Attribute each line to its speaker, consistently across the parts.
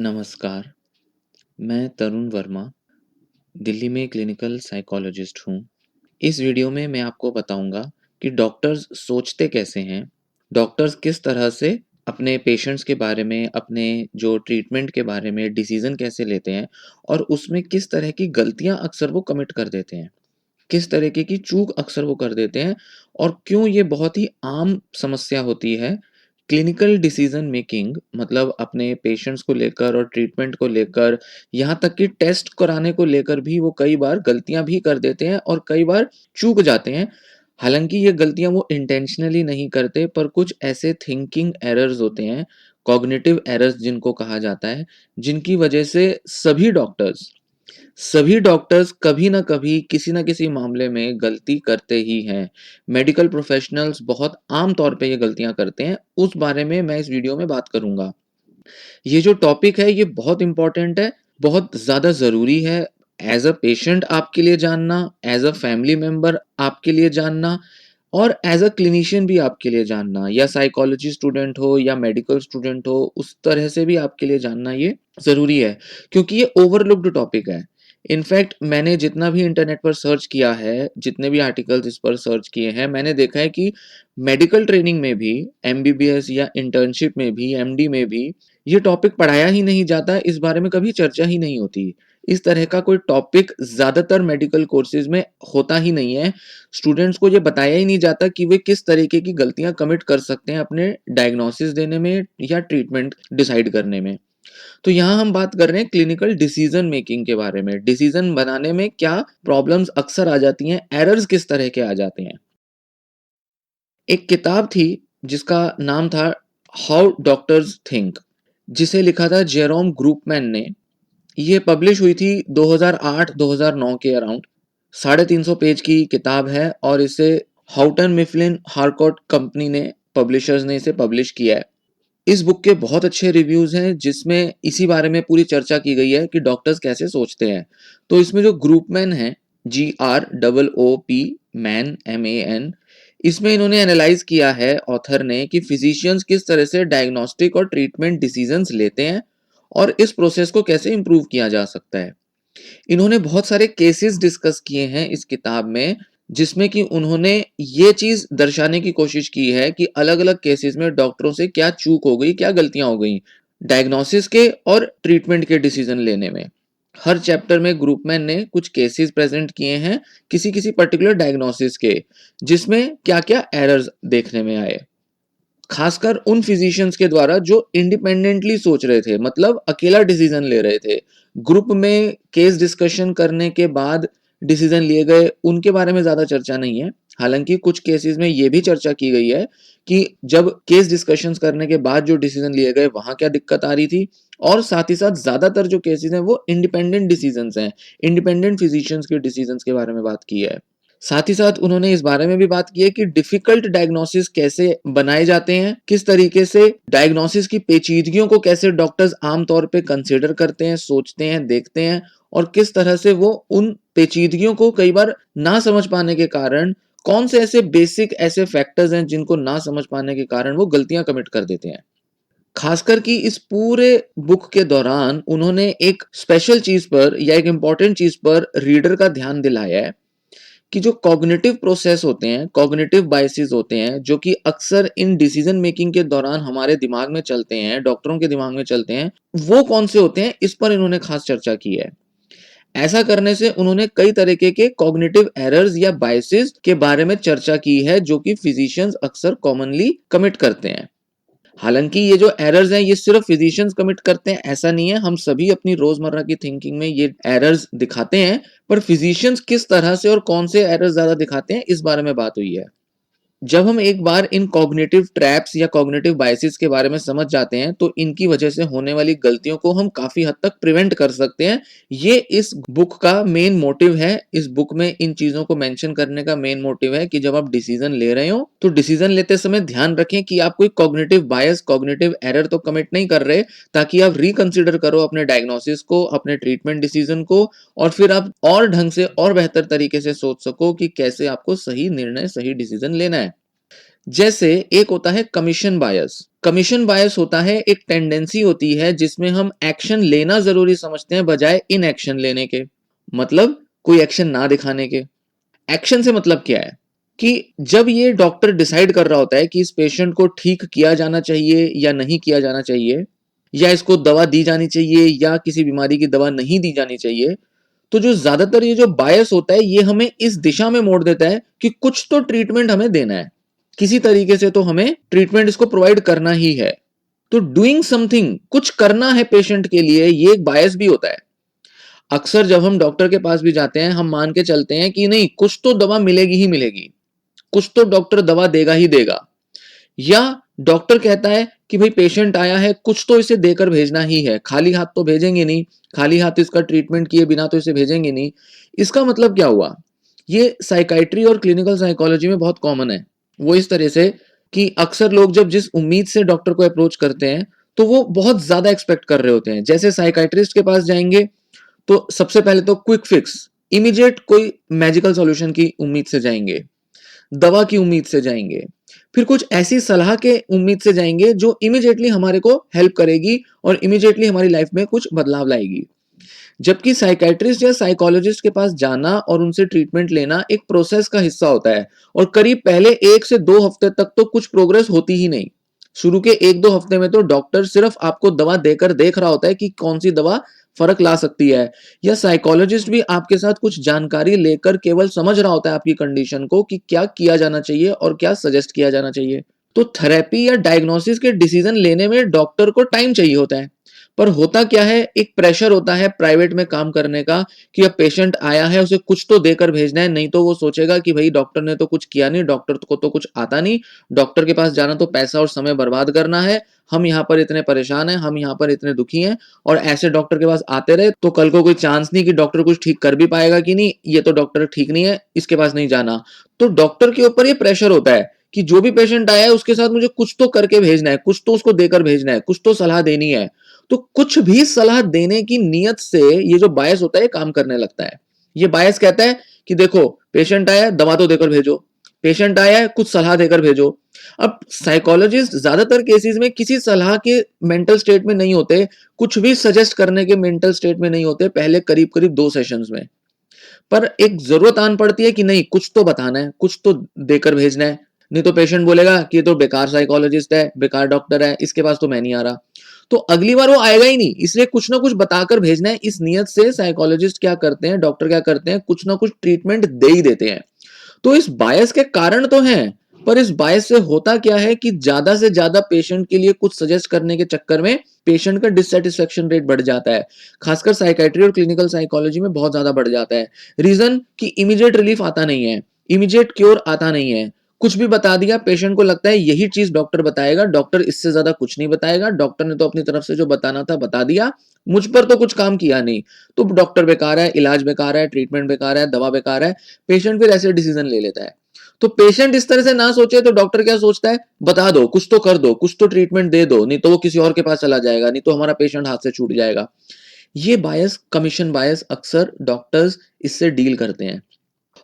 Speaker 1: नमस्कार, मैं तरुण वर्मा, दिल्ली में क्लिनिकल साइकोलॉजिस्ट हूँ। इस वीडियो में मैं आपको बताऊँगा कि डॉक्टर्स सोचते कैसे हैं, डॉक्टर्स किस तरह से अपने पेशेंट्स के बारे में, अपने जो ट्रीटमेंट के बारे में डिसीज़न कैसे लेते हैं और उसमें किस तरह की गलतियाँ अक्सर वो कमिट कर देते हैं। किस तरीके की चूक अक्सर वो कर देते हैं और क्यों ये बहुत ही आम समस्या होती है। क्लिनिकल डिसीजन मेकिंग मतलब अपने पेशेंट्स को लेकर और ट्रीटमेंट को लेकर, यहाँ तक कि टेस्ट कराने को लेकर भी वो कई बार गलतियाँ भी कर देते हैं और कई बार चूक जाते हैं। हालाँकि ये गलतियाँ वो इंटेंशनली नहीं करते, पर कुछ ऐसे थिंकिंग एरर्स होते हैं, कॉग्निटिव एरर्स जिनको कहा जाता है, जिनकी वजह से सभी डॉक्टर्स कभी न कभी किसी न किसी मामले में गलती करते ही हैं। मेडिकल प्रोफेशनल्स बहुत आम तौर पे ये गलतियाँ करते हैं, उस बारे में मैं इस वीडियो में बात करूँगा। ये जो टॉपिक है ये बहुत इम्पोर्टेंट है, बहुत ज़्यादा ज़रूरी है एज़ अ पेशेंट आपके लिए जानना, एज़ अ फैमिली मेंबर आपके लिए जानना और एज़ अ क्लिनिशियन भी आपके लिए जानना, या साइकोलॉजी स्टूडेंट हो या मेडिकल स्टूडेंट हो, उस तरह से भी आपके लिए जानना ये ज़रूरी है, क्योंकि ये ओवरलुक्ड टॉपिक है। इनफैक्ट मैंने जितना भी इंटरनेट पर सर्च किया है, जितने भी आर्टिकल्स इस पर सर्च किए हैं, मैंने देखा है कि मेडिकल ट्रेनिंग में भी, एमबीबीएस या इंटर्नशिप में भी, एमडी में भी ये टॉपिक पढ़ाया ही नहीं जाता, इस बारे में कभी चर्चा ही नहीं होती। इस तरह का कोई टॉपिक ज़्यादातर मेडिकल कोर्सेज़ में होता ही नहीं है। स्टूडेंट्स को ये बताया ही नहीं जाता कि वे किस तरीके की गलतियाँ कमिट कर सकते हैं अपने डायग्नोसिस देने में या ट्रीटमेंट डिसाइड करने में। तो यहाँ हम बात कर रहे हैं क्लिनिकल डिसीजन मेकिंग के बारे में। डिसीजन बनाने में क्या प्रॉब्लम्स अक्सर आ जाती हैं, एरर्स किस तरह के आ जाते हैं। एक किताब थी जिसका नाम था हाउ डॉक्टर्स थिंक, जिसे लिखा था जेरोम ग्रुपमैन ने। ये पब्लिश हुई थी 2008-2009 के अराउंड। 350 पेज की किताब है और इसे हाउटन मिफलिन हारकोट कंपनी ने, पब्लिशर्स ने इसे पब्लिश किया है। इस बुक के बहुत अच्छे रिव्यूज़ हैं, जिसमें इसी बारे में पूरी चर्चा की गई है कि डॉक्टर्स कैसे सोचते हैं। तो इसमें जो ग्रुपमैन है, GROOP मैन, MAN, इसमें इन्होंने एनालाइज किया है ऑथर ने कि फिजिशियंस किस तरह से डायग्नोस्टिक और ट्रीटमेंट डिसीजंस लेते हैं और इस प्रोसेस को कैसे इम्प्रूव किया जा सकता है। इन्होंने बहुत सारे केसेस डिस्कस किए हैं इस किताब में, जिसमें कि उन्होंने ये चीज़ दर्शाने की कोशिश की है कि अलग-अलग केसेस में डॉक्टरों से क्या चूक हो गई, क्या गलतियाँ हो गई, डायग्नोसिस के और ट्रीटमेंट के डिसीजन लेने में। हर चैप्टर में ग्रुपमैन ने कुछ केसेस प्रेज़ेंट किए हैं किसी-किसी पर्टिकुलर डायग्नोसिस के, जिसमें क्या-क्या एरर्स देखने में आए। खासकर उन फिजिशियंस के द्वारा जो इंडिपेंडेंटली सोच रहे थे, मतलब अकेला डिसीजन ले रहे थे। ग्रुप में केस डिस्कशन करने के बाद डिसीजन लिए गए, उनके बारे में ज़्यादा चर्चा नहीं है। हालाँकि कुछ केसेस में ये भी चर्चा की गई है कि जब केस डिस्कशंस करने के बाद जो डिसीजन लिए गए, वहाँ क्या दिक्कत आ रही थी, और साथ ही साथ ज़्यादातर जो केसेस हैं, वो इंडिपेंडेंट डिसीजंस हैं। इंडिपेंडेंट फिजिशियंस के डिसीजंस के बारे में बात की है। साथ ही साथ उन्होंने इस बारे में भी बात की है कि डिफिकल्ट डायग्नोसिस कैसे बनाए जाते हैं, किस तरीके से डायग्नोसिस की पेचीदगियों को कैसे डॉक्टर्स आम तौर पे कंसीडर करते हैं, सोचते हैं, देखते हैं, और किस तरह से वो उन पेचीदगियों को कई बार ना समझ पाने के कारण, कौन से ऐसे बेसिक ऐसे फैक्टर्स हैं जिनको ना समझ पाने के कारण वो गलतियां कमिट कर देते हैं। खासकर कि इस पूरे बुक के दौरान उन्होंने एक स्पेशल चीज पर या एक इंपॉर्टेंट चीज पर रीडर का ध्यान दिलाया है कि जो कॉग्निटिव प्रोसेस होते हैं, कॉग्निटिव बायसेस होते हैं, जो कि अक्सर इन डिसीजन मेकिंग के दौरान हमारे दिमाग में चलते हैं, डॉक्टरों के दिमाग में चलते हैं, वो कौन से होते हैं, इस पर इन्होंने खास चर्चा की है। ऐसा करने से उन्होंने कई तरीके के कॉग्निटिव एरर्स या बायसेस के बारे में चर्चा की है, जो कि फिजिशियंस अक्सर कॉमनली कमिट करते हैं। हालांकि ये जो एरर्स हैं, ये सिर्फ फिजिशियंस कमिट करते हैं ऐसा नहीं है, हम सभी अपनी रोजमर्रा की थिंकिंग में ये एरर्स दिखाते हैं, पर फिजिशियंस किस तरह से और कौन से एरर्स ज्यादा दिखाते हैं, इस बारे में बात हुई है। जब हम एक बार इन कॉग्निटिव ट्रैप्स या कॉग्निटिव बायसेस के बारे में समझ जाते हैं, तो इनकी वजह से होने वाली गलतियों को हम काफी हद तक प्रिवेंट कर सकते हैं। ये इस बुक का मेन मोटिव है। इस बुक में इन चीजों को मेंशन करने का मेन मोटिव है कि जब आप डिसीजन ले रहे हो, तो डिसीजन लेते समय ध्यान रखें कि आप कोई कॉग्निटिव बायस, कॉग्निटिव एरर तो कमिट नहीं कर रहे, ताकि आप रिकंसिडर करो अपने डायग्नोसिस को, अपने ट्रीटमेंट डिसीजन को, और फिर आप और ढंग से और बेहतर तरीके से सोच सको कि कैसे आपको सही निर्णय, सही डिसीजन लेना है। जैसे एक होता है कमीशन बायस। कमीशन बायस होता है, एक टेंडेंसी होती है जिसमें हम एक्शन लेना जरूरी समझते हैं बजाय इन एक्शन लेने के, मतलब कोई एक्शन ना दिखाने के। एक्शन से मतलब क्या है कि जब ये डॉक्टर डिसाइड कर रहा होता है कि इस पेशेंट को ठीक किया जाना चाहिए या नहीं किया जाना चाहिए, या इसको दवा दी जानी चाहिए या किसी बीमारी की दवा नहीं दी जानी चाहिए, तो जो ज्यादातर ये जो बायस होता है ये हमें इस दिशा में मोड़ देता है कि कुछ तो ट्रीटमेंट हमें देना है, किसी तरीके से तो हमें ट्रीटमेंट इसको प्रोवाइड करना ही है। तो डूइंग समथिंग, कुछ करना है पेशेंट के लिए, ये एक बायस भी होता है। अक्सर जब हम डॉक्टर के पास भी जाते हैं, हम मान के चलते हैं कि नहीं, कुछ तो दवा मिलेगी ही मिलेगी, कुछ तो डॉक्टर दवा देगा ही देगा, या डॉक्टर कहता है कि भाई पेशेंट आया है, कुछ तो इसे देकर भेजना ही है, खाली हाथ तो भेजेंगे नहीं, खाली हाथ इसका ट्रीटमेंट किए बिना तो इसे भेजेंगे नहीं। इसका मतलब क्या हुआ? ये साइकाइट्री और क्लिनिकल साइकोलॉजी में बहुत कॉमन है। वो इस तरह से कि अक्सर लोग जब जिस उम्मीद से डॉक्टर को अप्रोच करते हैं, तो वो बहुत ज्यादा एक्सपेक्ट कर रहे होते हैं। जैसे साइकाइट्रिस्ट के पास जाएंगे तो सबसे पहले तो क्विक फिक्स, इमीडिएट कोई मैजिकल सॉल्यूशन की उम्मीद से जाएंगे, दवा की उम्मीद से जाएंगे, फिर कुछ ऐसी सलाह के उम्मीद से जाएंगे जो इमीडिएटली हमारे को हेल्प करेगी और इमीडिएटली हमारी लाइफ में कुछ बदलाव लाएगी। जबकि साइकाइट्रिस्ट या साइकोलॉजिस्ट के पास जाना और उनसे ट्रीटमेंट लेना एक प्रोसेस का हिस्सा होता है, और करीब पहले 1 से 2 हफ्ते तक तो कुछ प्रोग्रेस होती ही नहीं। शुरू के 1-2 हफ्ते में तो डॉक्टर सिर्फ आपको दवा देकर देख रहा होता है कि कौन सी दवा फर्क ला सकती है, या साइकोलॉजिस्ट भी आपके साथ कुछ जानकारी लेकर केवल समझ रहा होता है आपकी कंडीशन को कि क्या किया जाना चाहिए और क्या सजेस्ट किया जाना चाहिए। तो थेरेपी या डायग्नोसिस के डिसीजन लेने में डॉक्टर को टाइम चाहिए होता है, पर होता क्या है, एक प्रेशर होता है प्राइवेट में काम करने का कि अब पेशेंट आया है, उसे कुछ तो देकर भेजना है, नहीं तो वो सोचेगा कि भाई डॉक्टर ने तो कुछ किया नहीं, डॉक्टर को तो कुछ आता नहीं, डॉक्टर के पास जाना तो पैसा और समय बर्बाद करना है, हम यहाँ पर इतने परेशान हैं, हम यहाँ पर इतने दुखी हैं, और ऐसे डॉक्टर के पास आते रहे तो कल को कोई चांस नहीं कि डॉक्टर कुछ ठीक कर भी पाएगा कि नहीं, ये तो डॉक्टर ठीक नहीं है, इसके पास नहीं जाना। तो डॉक्टर के ऊपर ये प्रेशर होता है कि जो भी पेशेंट आया है उसके साथ मुझे कुछ तो करके भेजना है, कुछ तो उसको देकर भेजना है, कुछ तो सलाह देनी है। तो कुछ भी सलाह देने की नीयत से ये जो बायस होता है काम करने लगता है। ये बायस कहता है कि देखो पेशेंट आया है, दवा तो देकर भेजो, पेशेंट आया है, कुछ सलाह देकर भेजो। अब साइकोलॉजिस्ट ज्यादातर केसेस में किसी सलाह के मेंटल स्टेट में नहीं होते, कुछ भी सजेस्ट करने के मेंटल स्टेट में नहीं होते पहले करीब करीब 2 सेशंस में। पर एक जरूरत आन पड़ती है कि नहीं, कुछ तो बताना है, कुछ तो देकर भेजना है, नहीं तो पेशेंट बोलेगा कि ये तो बेकार साइकोलॉजिस्ट है, बेकार डॉक्टर है, इसके पास तो मैं नहीं आ रहा। तो अगली बार वो आएगा ही नहीं, इसलिए कुछ ना कुछ बताकर भेजना है, इस नियत से साइकोलॉजिस्ट क्या करते हैं, डॉक्टर क्या करते हैं, कुछ ना कुछ ट्रीटमेंट दे ही देते हैं। तो इस बायस के कारण तो हैं, पर इस बायस से होता क्या है कि ज्यादा से ज्यादा पेशेंट के लिए कुछ सजेस्ट करने के चक्कर में पेशेंट का डिससेटिस्फेक्शन रेट बढ़ जाता है, खासकर साइकाइट्री और क्लिनिकल साइकोलॉजी में बहुत ज्यादा बढ़ जाता है। रीजन कि इमीडिएट रिलीफ आता नहीं है, इमीडिएट क्योर आता नहीं है, कुछ भी बता दिया, पेशेंट को लगता है यही चीज डॉक्टर बताएगा, डॉक्टर इससे ज्यादा कुछ नहीं बताएगा, डॉक्टर ने तो अपनी तरफ से जो बताना था बता दिया, मुझ पर तो कुछ काम किया नहीं, तो डॉक्टर बेकार है, इलाज बेकार है, ट्रीटमेंट बेकार है, दवा बेकार है। पेशेंट फिर ऐसे डिसीजन ले लेता है। तो पेशेंट इस तरह से ना सोचे तो डॉक्टर क्या सोचता है, बता दो, कुछ तो कर दो, कुछ तो ट्रीटमेंट दे दो, नहीं तो वो किसी और के पास चला जाएगा, नहीं तो हमारा पेशेंट हाथ से छूट जाएगा। ये बायस, कमीशन बायस, अक्सर डॉक्टर्स इससे डील करते हैं,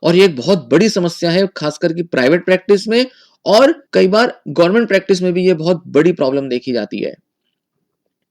Speaker 1: और ये एक बहुत बड़ी समस्या है, खासकर की प्राइवेट प्रैक्टिस में, और कई बार गवर्नमेंट प्रैक्टिस में भी ये बहुत बड़ी प्रॉब्लम देखी जाती है।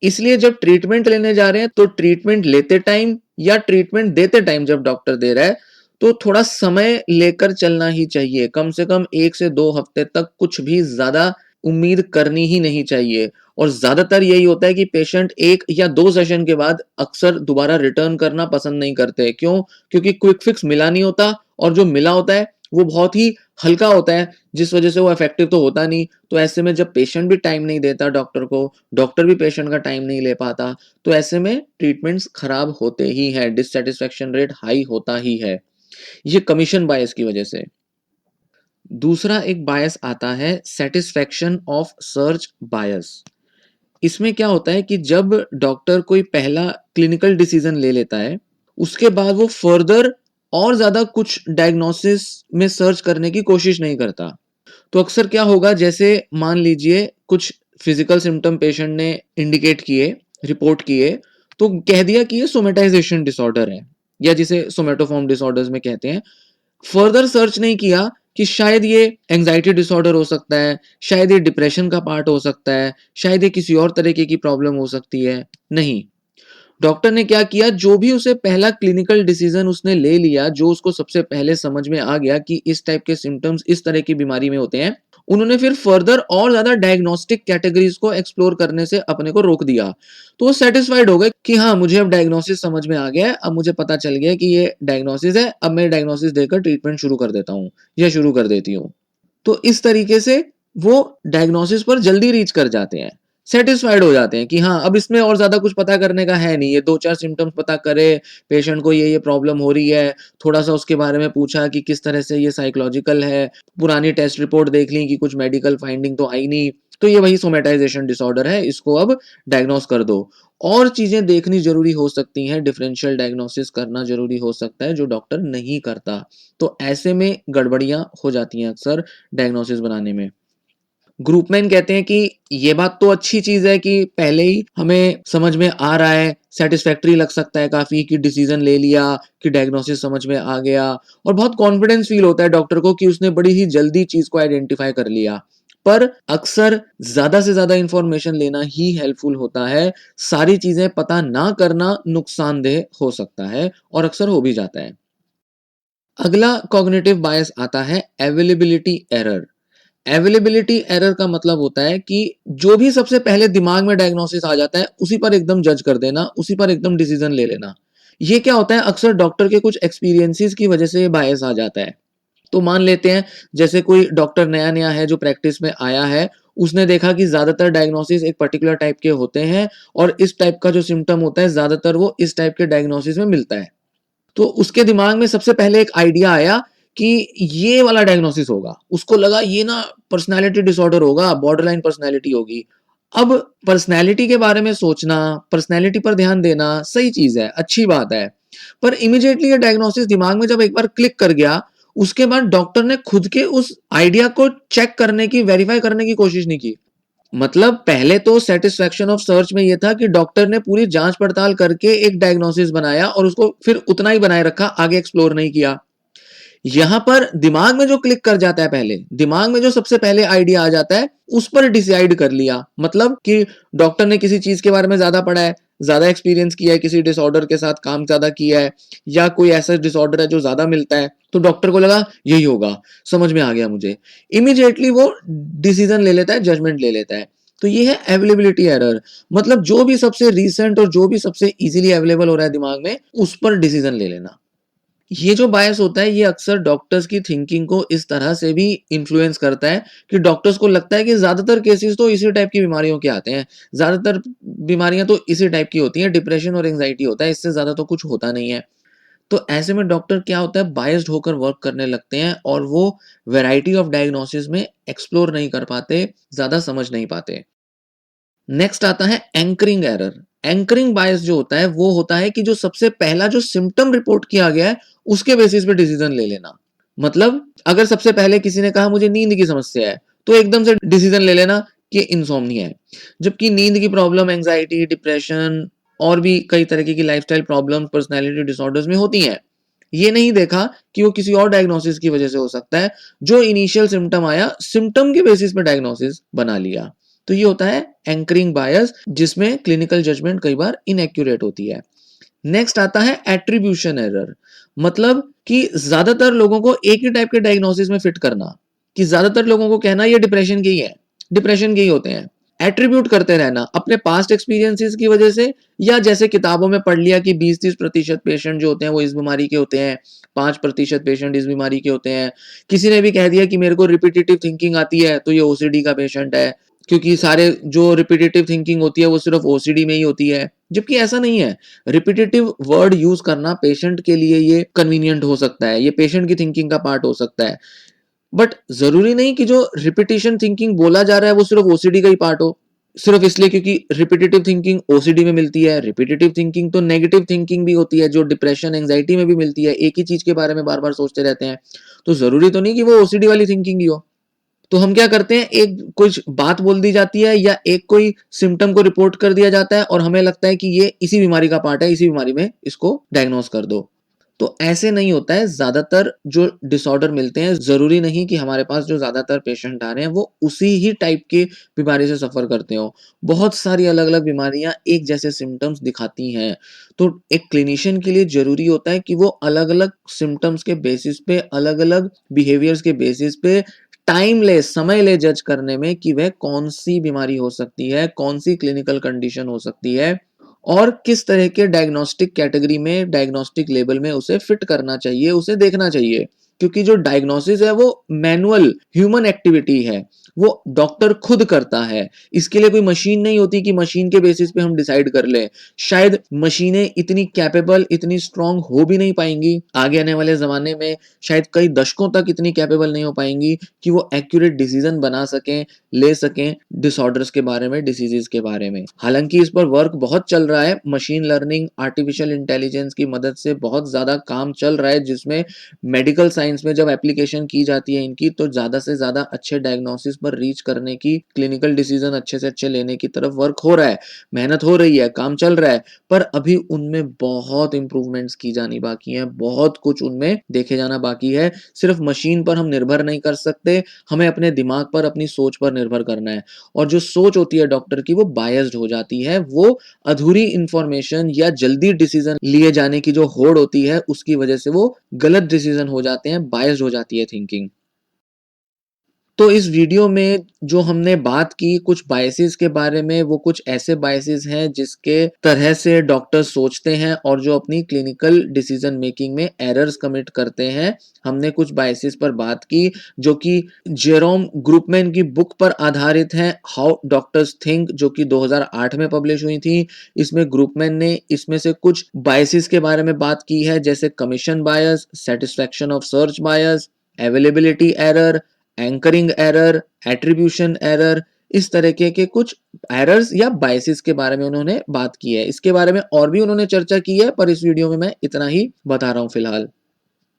Speaker 1: इसलिए जब ट्रीटमेंट लेने जा रहे हैं तो ट्रीटमेंट लेते टाइम या ट्रीटमेंट देते टाइम जब डॉक्टर दे रहा है तो थोड़ा समय लेकर चलना ही चाहिए, कम से कम 1 से 2 हफ्ते तक कुछ भी ज्यादा उम्मीद करनी ही नहीं चाहिए। और ज्यादातर यही होता है कि पेशेंट 1 या 2 सेशन के बाद अक्सर दोबारा रिटर्न करना पसंद नहीं करते। क्यों? क्योंकि क्विक फिक्स मिला नहीं होता, और जो मिला होता है वो बहुत ही हल्का होता है, जिस वजह से वो इफेक्टिव तो होता नहीं। तो ऐसे में जब पेशेंट भी टाइम नहीं देता डॉक्टर को, डॉक्टर भी पेशेंट का टाइम नहीं ले पाता, तो ऐसे में ट्रीटमेंट्स खराब होते ही हैं, डिससेटिस्फेक्शन रेट हाई होता ही है, ये कमीशन बायस की वजह से। दूसरा एक बायस आता है सेटिस्फेक्शन ऑफ सर्च बायस। इसमें क्या होता है कि जब डॉक्टर कोई पहला क्लिनिकल डिसीजन ले लेता है, उसके बाद वो फर्दर और ज्यादा कुछ डायग्नोसिस में सर्च करने की कोशिश नहीं करता। तो अक्सर क्या होगा, जैसे मान लीजिए कुछ फिजिकल सिम्टम पेशेंट ने इंडिकेट किए, रिपोर्ट किए, तो कह दिया कि ये सोमेटाइजेशन डिसऑर्डर है, या जिसे सोमेटोफॉर्म डिसऑर्डर्स में कहते हैं। फर्दर सर्च नहीं किया कि शायद ये एंग्जायटी डिसऑर्डर हो सकता है, शायद ये डिप्रेशन का पार्ट हो सकता है, शायद ये किसी और तरीके की प्रॉब्लम हो सकती है। नहीं, डॉक्टर ने क्या किया, जो भी उसे पहला क्लिनिकल डिसीजन उसने ले लिया, जो उसको सबसे पहले समझ में आ गया कि इस टाइप के सिम्टम्स इस तरह की बीमारी में होते हैं, उन्होंने फिर फर्दर और ज्यादा डायग्नोस्टिक कैटेगरीज को एक्सप्लोर करने से अपने को रोक दिया। तो वो सेटिस्फाइड हो गए कि हाँ, मुझे अब डायग्नोसिस समझ में आ गया है, अब मुझे पता चल गया कि ये डायग्नोसिस है, अब मैं डायग्नोसिस देकर ट्रीटमेंट शुरू कर देता हूँ या शुरू कर देती हूँ। तो इस तरीके से वो डायग्नोसिस पर जल्दी रीच कर जाते हैं, सेटिस्फाइड हो जाते हैं कि हाँ, अब इसमें और ज़्यादा कुछ पता करने का है नहीं, ये 2-4 सिम्पटम्स पता करे, पेशेंट को ये प्रॉब्लम हो रही है, थोड़ा-सा उसके बारे में पूछा कि किस तरह से ये साइकोलॉजिकल है, पुरानी टेस्ट रिपोर्ट देख ली कि कुछ मेडिकल फाइंडिंग तो आई नहीं, तो ये वही सोमैटाइज़ेशन डिसऑर्डर है, इसको अब डायग्नोस कर दो। और चीज़ें देखनी ज़रूरी हो सकती हैं, डिफरेंशियल डायग्नोसिस करना ज़रूरी हो सकता है, जो डॉक्टर नहीं करता। तो ऐसे में गड़बड़ियाँ हो जाती हैं अक्सर डायग्नोसिस बनाने में। ग्रुपमैन कहते हैं कि ये बात तो अच्छी चीज़ है कि पहले ही हमें समझ में आ रहा है, सैटिस्फैक्टरी लग सकता है काफ़ी कि डिसीज़न ले लिया, कि डायग्नोसिस समझ में आ गया और बहुत कॉन्फिडेंस फ़ील होता है डॉक्टर को कि उसने बड़ी ही जल्दी चीज़ को आइडेंटिफ़ाई कर लिया। पर अक्सर ज़्यादा से ज़्यादा इन्फॉर्मेशन लेना ही हेल्पफुल होता है, सारी चीज़ें पता ना करना नुकसानदेह हो सकता है और अक्सर हो भी जाता है। अगला कॉग्निटिव बायस आता है अवेलेबिलिटी एरर। अवेलेबिलिटी एरर का मतलब होता है कि जो भी सबसे पहले दिमाग में डायग्नोसिस आ जाता है, उसी पर एकदम जज कर देना, उसी पर एकदम डिसीजन ले लेना। ये क्या होता है, अक्सर डॉक्टर के कुछ एक्सपीरियंसेस की वजह से ये बायस आ जाता है। तो मान लेते हैं, जैसे कोई डॉक्टर नया-नया है जो प्रैक्टिस में आया है, उसने देखा कि ज़्यादातर डायग्नोसिस एक पर्टिकुलर टाइप के होते हैं और इस टाइप का जो सिम्पटम होता है, ज़्यादातर वो इस टाइप के डायग्नोसिस में मिलता है। तो उसके दिमाग में सबसे पहले एक आइडिया आया कि ये वाला डायग्नोसिस होगा। उसको लगा ये ना पर्सनैलिटी डिसऑर्डर होगा, बॉर्डरलाइन पर्सनैलिटी होगी। अब पर्सनैलिटी के बारे में सोचना, पर्सनैलिटी पर ध्यान देना सही चीज़ है, अच्छी बात है। पर इमीडिएटली ये डायग्नोसिस दिमाग में जब एक बार क्लिक कर गया, उसके बाद डॉक्टर ने खुद के उस आइडिया को चेक करने की, वेरीफाई करने की कोशिश नहीं की। मतलब पहले तो सैटिस्फैक्शन ऑफ सर्च में ये था कि डॉक्टर ने पूरी जांच पड़ताल करके एक डायग्नोसिस बनाया और उसको फिर उतना ही बनाए रखा, आगे एक्सप्लोर नहीं किया। यहां पर दिमाग में जो क्लिक कर जाता है, पहले दिमाग में जो सबसे पहले आइडिया आ जाता है, उस पर डिसाइड कर लिया। मतलब कि डॉक्टर ने किसी चीज के बारे में ज्यादा पढ़ा है, ज्यादा एक्सपीरियंस किया है, किसी डिसऑर्डर के साथ काम ज्यादा किया है या कोई ऐसा डिसऑर्डर है जो ज्यादा मिलता है, तो डॉक्टर को लगा यही होगा, समझ में आ गया मुझे। इमीडिएटली वो डिसीजन ले लेता है, जजमेंट ले लेता है। तो ये है अवेलेबिलिटी एरर। मतलब जो भी सबसे रीसेंट और जो भी सबसे इजीली अवेलेबल हो रहा है दिमाग में, उस पर डिसीजन ले लेना। ये जो बायस होता है, ये अक्सर डॉक्टर्स की थिंकिंग को इस तरह से भी इन्फ्लुएंस करता है कि डॉक्टर्स को लगता है कि ज्यादातर केसेस तो इसी टाइप की बीमारियों के आते हैं, ज्यादातर बीमारियां तो इसी टाइप की होती हैं, डिप्रेशन और एंजाइटी होता है, इससे ज्यादा तो कुछ होता नहीं है। तो ऐसे में डॉक्टर क्या होता है, बायस्ड होकर वर्क करने लगते हैं और वो वैरायटी ऑफ डायग्नोसिस में एक्सप्लोर नहीं कर पाते, ज्यादा समझ नहीं पाते। नेक्स्ट आता है एंकरिंग एरर। एंकरिंग बायस जो होता है, वो होता है कि जो सबसे पहला जो सिम्टम रिपोर्ट किया गया है, उसके बेसिस पे डिसीजन ले लेना। मतलब अगर सबसे पहले किसी ने कहा मुझे नींद की समस्या है, तो एकदम से डिसीजन ले लेना कि इंसोम्निया है। जबकि नींद की प्रॉब्लम एंजाइटी, डिप्रेशन और भी कई तरीके की लाइफस्टाइल प्रॉब्लम, पर्सनैलिटी डिसऑर्डर्स में होती हैं। ये नहीं देखा कि वो किसी और डायग्नोसिस की वजह से हो सकता है। जो इनिशियल सिम्टम आया, सिम्टम के बेसिस पे डायग्नोसिस बना लिया। तो ये होता है एंकरिंग बायस, जिसमें क्लिनिकल जजमेंट कई बार इनएक्यूरेट होती है। नेक्स्ट आता है एट्रीब्यूशन एरर। मतलब कि ज्यादातर लोगों को एक ही टाइप के डायग्नोसिस में फिट करना, कि ज्यादातर लोगों को कहना ये डिप्रेशन के ही है, डिप्रेशन के ही होते हैं। एट्रीब्यूट करते रहना अपने पास्ट एक्सपीरियंसेस की वजह से, या जैसे किताबों में पढ़ लिया कि 20-30% पेशेंट जो होते हैं वो इस बीमारी के होते हैं, 5% पेशेंट इस बीमारी के होते हैं। किसी ने भी कह दिया कि मेरे को रिपीटेटिव थिंकिंग आती है, तो ये ओसीडी का पेशेंट है, क्योंकि सारे जो रिपीटेटिव थिंकिंग होती है वो सिर्फ ओसीडी में ही होती है। जबकि ऐसा नहीं है। रिपीटेटिव वर्ड यूज करना पेशेंट के लिए ये कन्वीनियंट हो सकता है, ये पेशेंट की थिंकिंग का पार्ट हो सकता है। बट जरूरी नहीं कि जो रिपीटेशन थिंकिंग बोला जा रहा है वो सिर्फ ओसीडी का ही पार्ट हो, सिर्फ इसलिए क्योंकि रिपीटेटिव थिंकिंग ओसीडी में मिलती है। रिपीटेटिव थिंकिंग तो नेगेटिव थिंकिंग भी होती है, जो डिप्रेशन, एंजाइटी में भी मिलती है। एक ही चीज के बारे में बार बार सोचते रहते हैं, तो जरूरी तो नहीं कि वो ओसीडी वाली थिंकिंग ही हो। तो हम क्या करते हैं, एक कुछ बात बोल दी जाती है या एक कोई सिम्टम को रिपोर्ट कर दिया जाता है और हमें लगता है कि ये इसी बीमारी का पार्ट है, इसी बीमारी में इसको डायग्नोस कर दो। तो ऐसे नहीं होता है, ज़्यादातर जो डिसऑर्डर मिलते हैं, ज़रूरी नहीं कि हमारे पास जो ज़्यादातर पेशेंट आ रहे हैं, वो उसी ही टाइप की बीमारी से सफ़र करते हों। बहुत सारी अलग-अलग बीमारियाँ एक जैसे सिम्पटम्स दिखाती हैं। तो एक क्लिनिशियन के लिए ज़रूरी होता है कि वो अलग-अलग सिम्पटम्स के बेसिस पे, अलग-अलग बिहेवियर्स के बेसिस पे टाइम ले, समय ले जज करने में कि वह कौन-सी बीमारी हो सकती है, कौन-सी क्लिनिकल कंडीशन हो सकती है और किस तरह के डायग्नोस्टिक कैटेगरी में, डायग्नोस्टिक लेबल में उसे फिट करना चाहिए, उसे देखना चाहिए। क्योंकि जो डायग्नोसिस है वो मैनुअल ह्यूमन एक्टिविटी है, वो डॉक्टर खुद करता है। इसके लिए कोई मशीन नहीं होती कि मशीन के बेसिस पे हम डिसाइड कर लें। शायद मशीनें इतनी कैपेबल, इतनी स्ट्रॉन्ग हो भी नहीं पाएँगी, आगे आने वाले ज़माने में शायद कई दशकों तक इतनी कैपेबल नहीं हो पाएँगी कि वो एक्यूरेट डिसीज़न बना सकें, ले सकें डिसऑर्डर्स के बारे में, डिसीज़ेज़ के बारे में। हालाँकि इस पर वर्क बहुत चल रहा है, मशीन लर्निंग, आर्टिफिशियल इंटेलिजेंस की मदद से बहुत ज़्यादा काम चल रहा है, जिसमें मेडिकल साइंस में जब एप्लीकेशन की जाती है इनकी, तो ज़्यादा से ज़्यादा अच्छे डायग्नोसिस पर रीच करने की, क्लिनिकल डिसीज़न अच्छे से अच्छे लेने की तरफ वर्क हो रहा है, मेहनत हो रही है, काम चल रहा है, पर अभी उनमें बहुत इम्प्रूवमेंट्स की जानी बाकी हैं, बहुत कुछ उनमें देखे जाना बाकी है। सिर्फ मशीन पर हम निर्भर नहीं कर सकते, हमें अपने दिमाग पर, अपनी सोच पर निर्भर करना है। और जो सोच होती है डॉक्टर की वो बायस्ड हो जाती है, वो अधूरी इंफॉर्मेशन या जल्दी डिसीजन लिए जाने की जो होड़ होती है उसकी वजह से वो गलत डिसीजन हो जाते हैं, बायस्ड हो जाती है थिंकिंग। तो इस वीडियो में जो हमने बात की कुछ बायसेस के बारे में, वो कुछ ऐसे बायसेस हैं जिसके तरह से डॉक्टर सोचते हैं और जो अपनी क्लिनिकल डिसीजन मेकिंग में एरर्स कमिट करते हैं। हमने कुछ बायसेस पर बात की जो कि जेरोम ग्रुपमैन की बुक पर आधारित हैं, हाउ डॉक्टर्स थिंक, जो कि 2008 में पब्लिश हुई थी। इसमें ग्रुपमैन ने इसमें से कुछ बायसेस के बारे में बात की है, जैसे commission bias, satisfaction of search bias, availability error, anchoring error, attribution error, इस तरीके के कुछ एरर्स या बायसेस के बारे में उन्होंने बात की है। इसके बारे में और भी उन्होंने चर्चा की है, पर इस वीडियो में मैं इतना ही बता रहा हूं फिलहाल।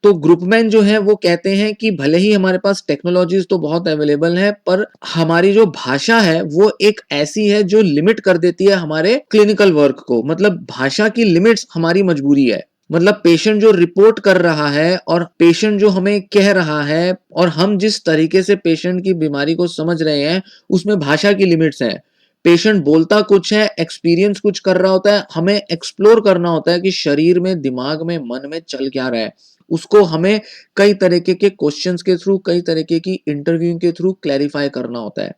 Speaker 1: तो ग्रुपमैन जो है वो कहते हैं कि भले ही हमारे पास टेक्नोलॉजीज तो बहुत अवेलेबल है, पर हमारी जो भाषा है वो एक ऐसी है जो लिमिट कर देती है हमारे क्लिनिकल वर्क को। मतलब भाषा की लिमिट्स हमारी मजबूरी है। मतलब पेशेंट जो रिपोर्ट कर रहा है और पेशेंट जो हमें कह रहा है और हम जिस तरीके से पेशेंट की बीमारी को समझ रहे हैं, उसमें भाषा की लिमिट्स हैं। पेशेंट बोलता कुछ है, एक्सपीरियंस कुछ कर रहा होता है, हमें एक्सप्लोर करना होता है कि शरीर में, दिमाग में, मन में चल क्या रहा है। उसको हमें कई तरीके के क्वेश्चंस के थ्रू, कई तरीके की इंटरव्यू के थ्रू क्लैरिफाई करना होता है।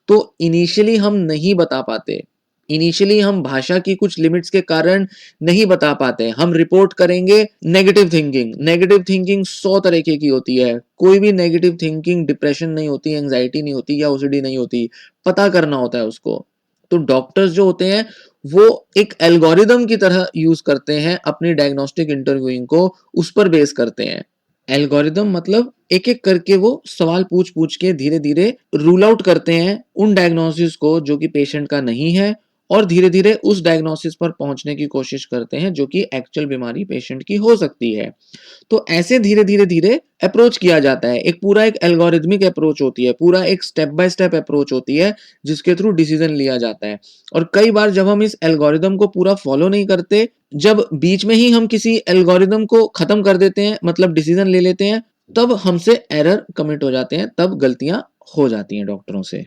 Speaker 1: तो इनिशियली हम नहीं बता पाते। इनिशियली हम भाषा की कुछ लिमिट्स के कारण नहीं बता पाते। हम रिपोर्ट करेंगे नेगेटिव थिंकिंग। नेगेटिव थिंकिंग 100 तरीके की होती है। कोई भी नेगेटिव थिंकिंग डिप्रेशन नहीं होती, एंग्जायटी नहीं होती या ओसीडी नहीं होती। पता करना होता है उसको। तो डॉक्टर्स जो होते हैं वो एक एल्गोरिदम की तरह यूज करते हैं अपनी डायग्नोस्टिक इंटरव्यूइंग को, उस पर बेस करते हैं। एल्गोरिदम मतलब एक-एक करके वो सवाल पूछ-पूछ के धीरे-धीरे रूल आउट करते हैं उन डायग्नोसिस को जो कि पेशेंट का नहीं है और धीरे-धीरे उस डायग्नोसिस पर पहुंचने की कोशिश करते हैं जो कि एक्चुअल बीमारी पेशेंट की हो सकती है। तो ऐसे धीरे-धीरे अप्रोच किया जाता है। एक पूरा एक एल्गोरिदमिक अप्रोच होती है, पूरा एक स्टेप बाय स्टेप अप्रोच होती है जिसके थ्रू डिसीजन लिया जाता है। और कई बार जब हम इस एल्गोरिदम को पूरा फॉलो नहीं करते, जब बीच में ही हम किसी एल्गोरिदम को खत्म कर देते हैं, मतलब डिसीजन ले लेते हैं, तब हमसे एरर कमिट हो जाते हैं, तब गलतियां हो जाती हैं डॉक्टरों से।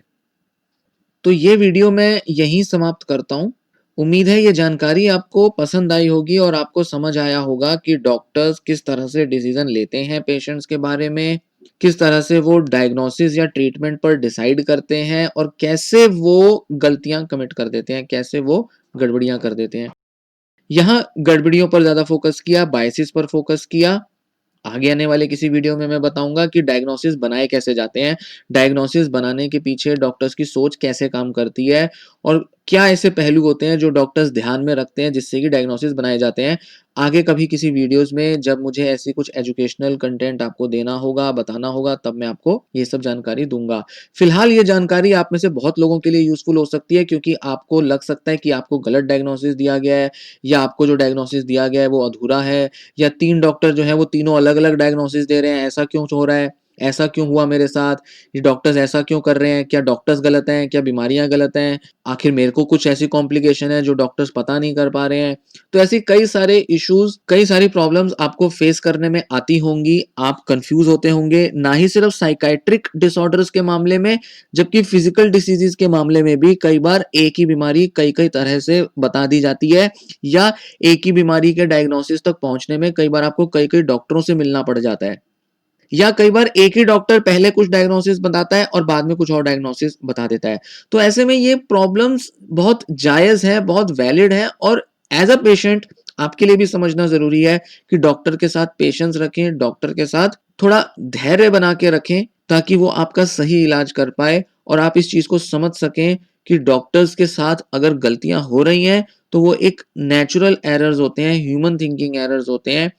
Speaker 1: तो ये वीडियो मैं यहीं समाप्त करता हूँ। उम्मीद है ये जानकारी आपको पसंद आई होगी और आपको समझ आया होगा कि डॉक्टर्स किस तरह से डिसीजन लेते हैं पेशेंट्स के बारे में, किस तरह से वो डायग्नोसिस या ट्रीटमेंट पर डिसाइड करते हैं और कैसे वो गलतियां कमिट कर देते हैं, कैसे वो गड़बड़ियां कर देते हैं। यहाँ गड़बड़ियों पर ज़्यादा फोकस किया, बायसिस पर फोकस किया। आगे आने वाले किसी वीडियो में मैं बताऊंगा कि डायग्नोसिस बनाए कैसे जाते हैं, डायग्नोसिस बनाने के पीछे डॉक्टर्स की सोच कैसे काम करती है और क्या ऐसे पहलू होते हैं जो डॉक्टर्स ध्यान में रखते हैं जिससे कि डायग्नोसिस बनाए जाते हैं। आगे कभी किसी वीडियोस में जब मुझे ऐसी कुछ एजुकेशनल कंटेंट आपको देना होगा, बताना होगा, तब मैं आपको ये सब जानकारी दूंगा। फिलहाल ये जानकारी आप में से बहुत लोगों के लिए यूजफुल हो सकती है क्योंकि आपको लग सकता है कि आपको गलत डायग्नोसिस दिया गया है या आपको जो डायग्नोसिस दिया गया है वो अधूरा है या 3 डॉक्टर जो हैं वो तीनों अलग-अलग डायग्नोसिस दे रहे हैं, ऐसा क्यों हो रहा है? ऐसा क्यों हुआ मेरे साथ? ये डॉक्टर्स ऐसा क्यों कर रहे हैं? क्या डॉक्टर्स गलत हैं? क्या बीमारियाँ गलत हैं? आखिर मेरे को कुछ ऐसी कॉम्प्लिकेशन है जो डॉक्टर्स पता नहीं कर पा रहे हैं? तो ऐसी कई सारे इश्यूज़, कई सारी प्रॉब्लम्स आपको फेस करने में आती होंगी, आप कन्फ्यूज़ होते होंगे, ना ही सिर्फ साइकियाट्रिक डिसऑर्डर्स के मामले में, जबकि फिज़िकल डिसीज़ेज़ के मामले में भी कई बार एक ही बीमारी कई-कई तरह से बता दी जाती है, या एक ही बीमारी के डायग्नोसिस तक पहुँचने में कई बार आपको कई-कई डॉक्टरों से मिलना पड़ जाता है। या कई बार एक ही डॉक्टर पहले कुछ डायग्नोसिस बताता है और बाद में कुछ और डायग्नोसिस बता देता है। तो ऐसे में ये प्रॉब्लम्स बहुत जायज़ है, बहुत वैलिड है, और एज़ अ पेशेंट आपके लिए भी समझना ज़रूरी है कि डॉक्टर के साथ पेशेंस रखें, डॉक्टर के साथ थोड़ा धैर्य बना के रखें, ताकि वो आपका सही इलाज कर पाए और आप इस चीज़ को समझ सकें कि डॉक्टर्स के साथ अगर गलतियाँ हो रही हैं, तो वो एक नेचुरल एरर्स होते हैं, ह्यूमन थिंकिंग एरर्स होते हैं।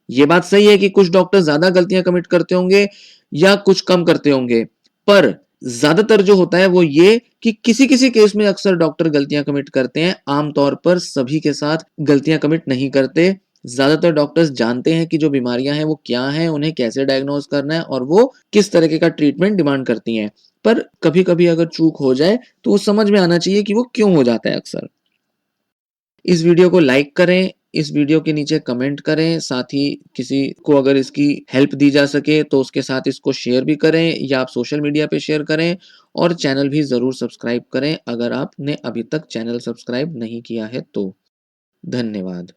Speaker 1: ये बात सही है कि कुछ डॉक्टर ज़्यादा गलतियाँ कमिट करते होंगे या कुछ कम करते होंगे, पर ज़्यादातर जो होता है वो ये कि किसी-किसी केस में अक्सर डॉक्टर गलतियाँ कमिट करते हैं, आम तौर पर सभी के साथ गलतियाँ कमिट नहीं करते। ज़्यादातर डॉक्टर्स जानते हैं कि जो बीमारियाँ हैं वो क्या हैं, उन्हें कैसे डायग्नोज़ करना है और वो किस तरीके का ट्रीटमेंट डिमांड करती हैं। पर कभी-कभी अगर चूक हो जाए, तो वो समझ में आना चाहिए कि वो क्यों हो जाता है अक्सर। इस वीडियो को लाइक करें, इस वीडियो के नीचे कमेंट करें, साथ ही किसी को अगर इसकी हेल्प दी जा सके तो उसके साथ इसको शेयर भी करें या आप सोशल मीडिया पे शेयर करें, और चैनल भी ज़रूर सब्सक्राइब करें अगर आपने अभी तक चैनल सब्सक्राइब नहीं किया है तो। धन्यवाद।